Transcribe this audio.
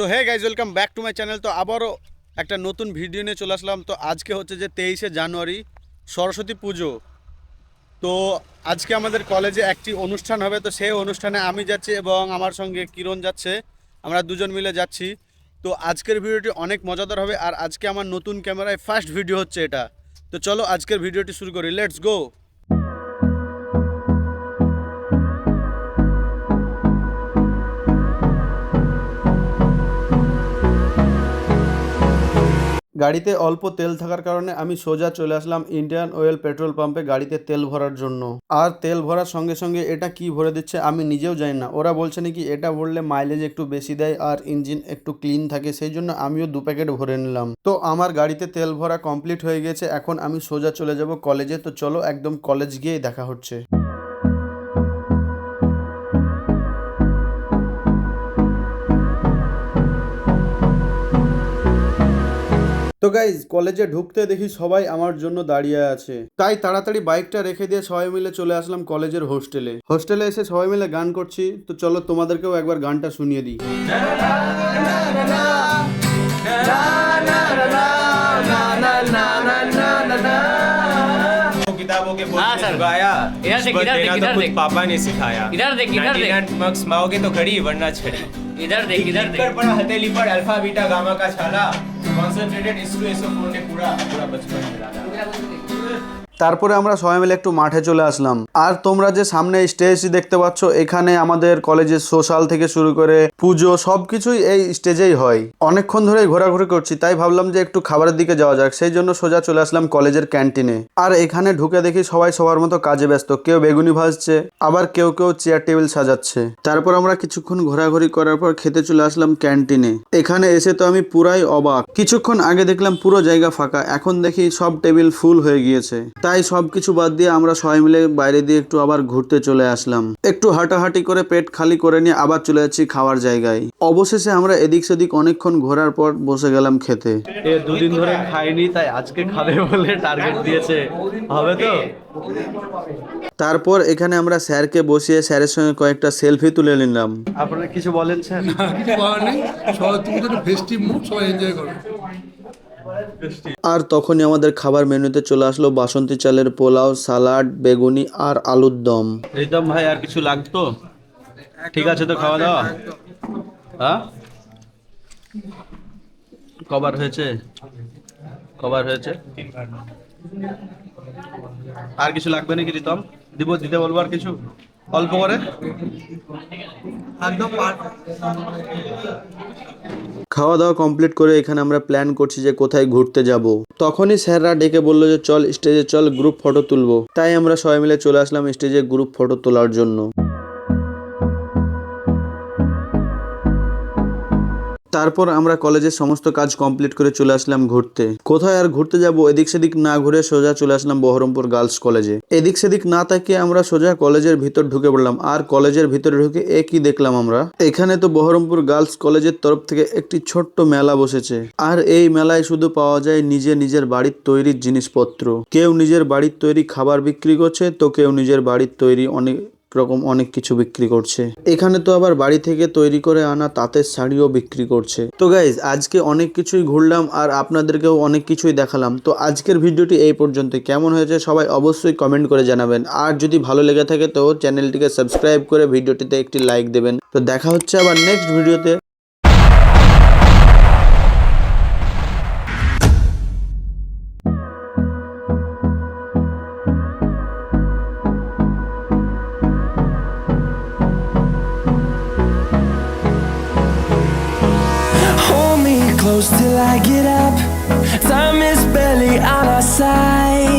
So hey guys welcome back to my channel. তো আবারও একটা নতুন ভিডিও নিয়ে চলে আসলাম। তো আজকে হচ্ছে যে 23শে জানুয়ারি সরস্বতী পুজো। তো আজকে আমাদের কলেজে একটি অনুষ্ঠান হবে। তো সেই অনুষ্ঠানে আমি যাচ্ছি এবং আমার সঙ্গে কিরণ যাচ্ছে, আমরা দুজন মিলে যাচ্ছি। তো আজকের ভিডিওটি অনেক মজাদার হবে আর আজকে আমার নতুন ক্যামেরায় ফার্স্ট ভিডিও হচ্ছে এটা। তো চলো আজকের ভিডিওটি শুরু করি, লেটস গো। গাড়িতে অল্প তেল থাকার কারণে আমি সোজা চলে আসলাম ইন্ডিয়ান অয়েল পেট্রোল পাম্পে গাড়িতে তেল ভরার জন্য। আর তেল ভরার সঙ্গে সঙ্গে এটা কি ভরে দিচ্ছে আমি নিজেও জানি না। ওরা বলছে নাকি এটা ভরলে মাইলেজ একটু বেশি দেয় আর ইঞ্জিন একটু ক্লিন থাকে, সেই জন্য আমিও 2 প্যাকেট ভরে নিলাম। তো আমার গাড়িতে তেল ভরা কমপ্লিট হয়ে গেছে, এখন আমি সোজা চলে যাব কলেজে। তো চলো একদম কলেজ গিয়েই দেখা হচ্ছে। তো গাইজ কলেজে ঢুকতে দেখি সবাই আমার জন্য দাঁড়িয়ে আছে, তাই তাড়াতাড়ি বাইকটা রেখে দিয়ে সবাই মিলে চলে আসলাম কলেজের হোস্টেলে। হোস্টেলে এসে সবাই মিলে গান করছি। তো চলো তোমাদেরকেও একবার গানটা শুনিয়ে দিই। किताबों के बोल गाया देना तो खुद पापा ने सिखाया। इधर देख 99 मार्क्स माओगे तो खड़ी वरना छड़ी। इधर देख पर हथेली पर अल्फा बीटा गामा का छाला कॉन्सेंट्रेटेड SO4 ने पूरा बचपन मिलाया। তারপরে আমরা সবাই মিলে একটু মাঠে চলে আসলাম। আর তোমরা যে সামনে স্টেজটি দেখতে পাচ্ছ, এখানে আমাদের কলেজের সোশ্যাল থেকে শুরু করে পুজো সবকিছুই এই স্টেজেই হয়। অনেকক্ষণ ধরেই ঘোরাঘুরি করছি, তাই ভাবলাম যে একটু খাবারের দিকে যাওয়া যাক, সেই জন্য সোজা চলে আসলাম কলেজের ক্যান্টিনে। আর এখানে ঢুকে দেখি সবাই সবার মতো কাজে ব্যস্ত, কেউ বেগুনি ভাজছে আবার কেউ চেয়ার টেবিল সাজাচ্ছে। তারপর আমরা কিছুক্ষণ ঘোরাঘুরি করার পর খেতে চলে আসলাম ক্যান্টিনে। এখানে এসে তো আমি পুরাই অবাক। কিছুক্ষণ আগে দেখলাম পুরো জায়গা ফাঁকা, এখন দেখি সব টেবিল ফুল হয়ে গিয়েছে। তাই সবকিছু বাদ দিয়ে আমরা সবাই মিলে বাইরে দিয়ে একটু আবার ঘুরতে চলে আসলাম। একটু হাঁটাহাঁটি করে পেট খালি করে নিয়ে আবার চলে যাচ্ছি খাওয়ার জায়গায়। অবশেষে আমরা এদিক সেদিক অনেকক্ষণ ঘোরার পর বসে গেলাম খেতে। দুদিন ধরে খাইনি, তাই আজকে খাবে বলে টার্গেট দিয়েছে, হবে তো। তারপর এখানে আমরা স্যারকে বসিয়ে স্যারের সঙ্গে কয়েকটা সেলফি তুলে নিলাম। আপনারা কিছু বলেন স্যার? কিছু বলার নেই, সবাই তুমি তো ফেস্টিভ মুড, সবাই এনজয় করো। আর তখনই আমাদের খাবার মেনুতে চলে আসলো বাসন্তী চালের পোলাও, সালাড, বেগুনি আর আলুর দম। রিতম ভাই আর কিছু লাগতো? ঠিক আছে তো খাওয়া দাওয়া? হ্যাঁ, কবার হয়েছে? আর কিছু লাগবে নাকি রিতম? দিতে বলবো আর কিছু অল্প করে। খাওয়া দাওয়া কমপ্লিট করে এখানে আমরা প্ল্যান করছি যে কোথায় ঘুরতে যাব। তখনই স্যাররা ডেকে বললো যে চল স্টেজে চল, গ্রুপ ফটো তুলবো। তাই আমরা সবাই মিলে চলে আসলাম স্টেজে গ্রুপ ফটো তোলার জন্য। তারপর আমরা কলেজের সমস্ত কাজ কমপ্লিট করে চলে আসলাম ঘুরতে। কোথায় আর ঘুরতে যাব, এদিক সেদিক না ঘুরে সোজা চলে আসলাম বহরমপুর গার্লস কলেজে। এদিক সেদিক না তাকিয়ে আমরা সোজা কলেজের ভিতর ঢুকে পড়লাম। আর কলেজের ভিতরে ঢুকে কি দেখলাম আমরা, এখানে তো বহরমপুর গার্লস কলেজের তরফ থেকে একটি ছোট্ট মেলা বসেছে। আর এই মেলায় শুধু পাওয়া যায় নিজের বাড়ির তৈরি জিনিসপত্র। কেউ নিজের বাড়ির তৈরি খাবার বিক্রি করছে, তো কেউ নিজের বাড়ির তৈরি অনেক কিছু বিক্রি করছে। এখানে তো আবার বাড়ি থেকে তৈরি করে আনা তাঁতের শাড়িও বিক্রি করছে। তো গাইজ আজকে অনেক কিছুই ঘুরলাম আর আপনাদেরকেও অনেক কিছুই দেখালাম। তো আজকের ভিডিওটি এই পর্যন্ত। কেমন হয়েছে সবাই অবশ্যই কমেন্ট করে জানাবেন। আর যদি ভালো লেগে থাকে তো চ্যানেলটিকে সাবস্ক্রাইব করে ভিডিওটিতে একটি লাইক দেবেন। তো দেখা হচ্ছে আবার নেক্সট ভিডিওতে। Hold me close till I get up. Time is barely on our side.